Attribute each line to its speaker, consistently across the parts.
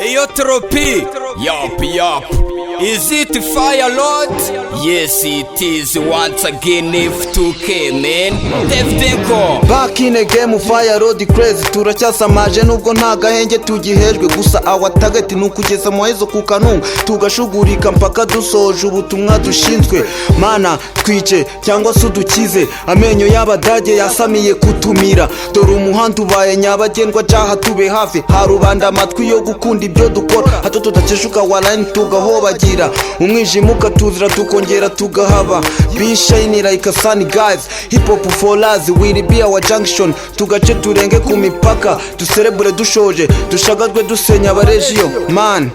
Speaker 1: Eyo Tropi, yup. Is it fire Lord? Yes it is once again F2K man. Devdenko
Speaker 2: back in a game fire Lord crazy. Turacyasamaje nubwo nta gahenge tugihejwe, gusa our target nukugeza muhezo ku kanunga tugashugurika mpaka dusoje ubutumwa dushinzwe. Mana twice cyangwa se udukize, amenyo y'abadage yasamiye kutumira. Dore umuhanda ubaye nyabagendwa jaha tube hafi, harubanda amatwi yo gukunda ibyo dukora, hato tudakeshuka waline tugahobagira. Umwijima ukatuzira tukongera tugahaba, be shiny like a sun guys. Hip hop for us will be our junction. Tugace turenge ku mipaka, duserebure dushoje, dushagazwe dusenya abaregiyo. Man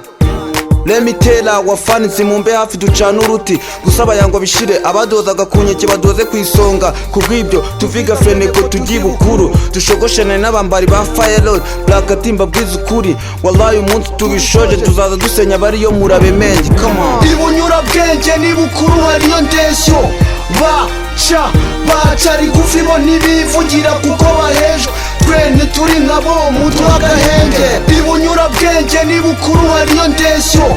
Speaker 2: let me tell our fans mumbe hafi ducana uruti, gusaba yango bishire abadozaga kunyeke badoze kwisonga. Kubwibyo tuviga freneko tugibukuru, dushogoshene n'abambari ba Fire Lord Black Timba bwiza ukuri. Wallahi umunsi tubishoje tuzaza dusenya bariyo murabe mengi. Come on
Speaker 3: ibunyura bwenge ni bukuru hariyo ndeshyo, baca rigufi bo ntibivugira kuko bahejwe. Twene turi nkabo mutu agahenge. Ibunyura bwenge ni bukuru hariyo ndeshyo,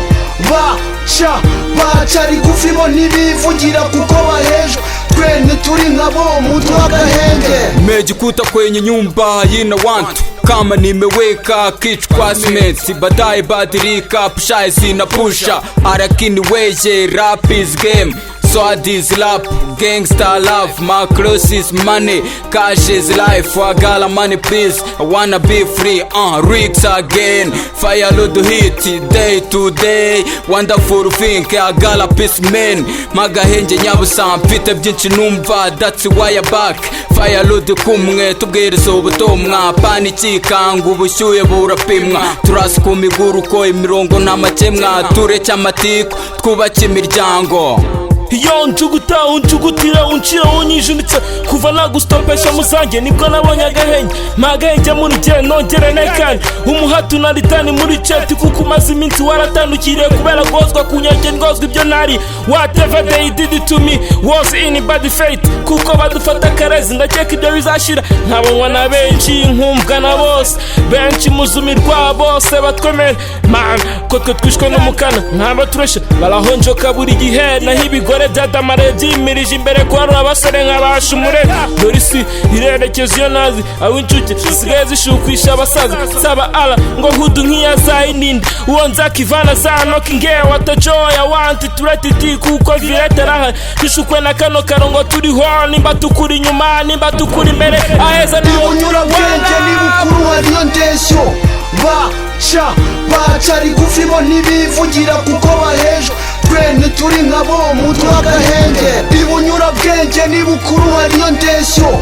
Speaker 3: baca rigufi bo ntibivugira kuko bahejwe. Twene turi nkabo mutu agahenge.
Speaker 1: Nimejikuta kwenye nyumba yina wantu kama nimeweka kichwa cement, baadaye badilika pusha sina pusha, arakini weje rap is game. So I this lap, gangsta love, my clothes is money, cash is life. I got money please, I wanna be free. Rigs again, Fire Lord hit day to day. Wonderful thing, I got a peace man. Magahenje nyabusa mfite byinshi numva, that's why I back. Fire Lord kumwe tubwiriza ubutumwa, panikika ngo ubushyuhe burapimwa. Turasi ku miguru ko imirongo n'amakemwa, tureke amatiko twubake imiryango.
Speaker 4: Iyo unjugutira uncira unyijunitse, kuva nagustopesha muzange nibwo nabonye agahenge. Magahenge muri gihe nongere nekane umuhatu naritani muri chat, kuko umaze iminsi waratandukiriye kubera gozwa kunyenge ngozwa ibyo nari. Whatever they did to me was in bad fate, kuko badufata karezi ndakeka ibyo bizashira. Nkabonwa na benshi nkumvwa na bose, benshi muzumirwa bose batwemera. Man ko twe twishwe n'umukana nkaba turesha barahonjoka buri gihe, naho ibigore byadamare byimirije imbere ko hari abasore nk'abasha umurere. Dore isi irerekeza iyo nazi, aho incuke zisigaye zishukwisha abasaza. Saba ala ngo hudu nk'iya zayininde, uwo nzakivana za noki ngewe watajoya wanti turatiti, kuko vireteraha dushukwe na kano karongo turiho. Nimba tukuri inyuma nimba tukuri imbere, aheza
Speaker 3: ibunyura bwenge ni bukuru hariyo ndeshyo, baca rigufi bo ntibivugira kuko bahejwe. Twene turi nkabo mutu agahenge. Ibunyura bwenge ni bukuru hariyo ndeshyo,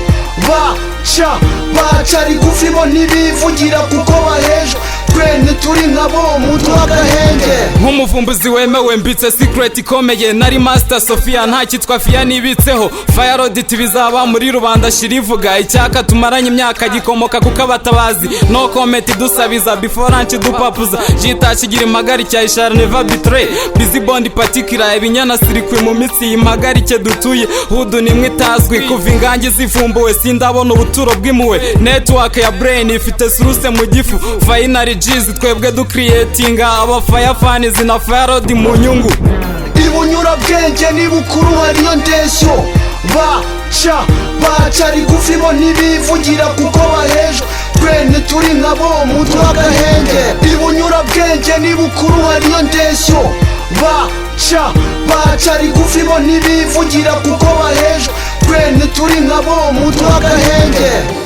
Speaker 3: baca rigufi bo ntibivugira kuko bahejwe. Twene turi nkabo mutu agahenge.
Speaker 1: Nk'umuvumbuzi wemewe mbitse secret ikomeye, nari Master Sophia nta kitwa Fia nibitseho. Fire Lord bizaba muri rubanda shirivuga, icyaka tumaranye imyaka gikomoka kuko abatabazi. No comment dusabiza before anchi dupapuza, jita kigira imagari cya ishara never betray. Busy bond particular ibinyana sirikwe mu mitsi impagarike dutuye. Hudu nimwe tazwi kuva ingange zivumbuwe, sindabona ubuturo bw'imuwe. Network ya brain ifite suruse mu gifu, finally G's twebwe du creatinga aba fire fans na Fire Lord mu nyungu.
Speaker 3: Ibunyura bwenge ni bukuru hariyo ndeshyo, baca rigufi bo ntibivugira kuko bahejwe. Twene turi nkabo mutu agahenge. Ibunyura bwenge ni bukuru hariyo ndeshyo, baca rigufi bo ntibivugira kuko bahejwe. Twene turi nkabo mutu agahenge.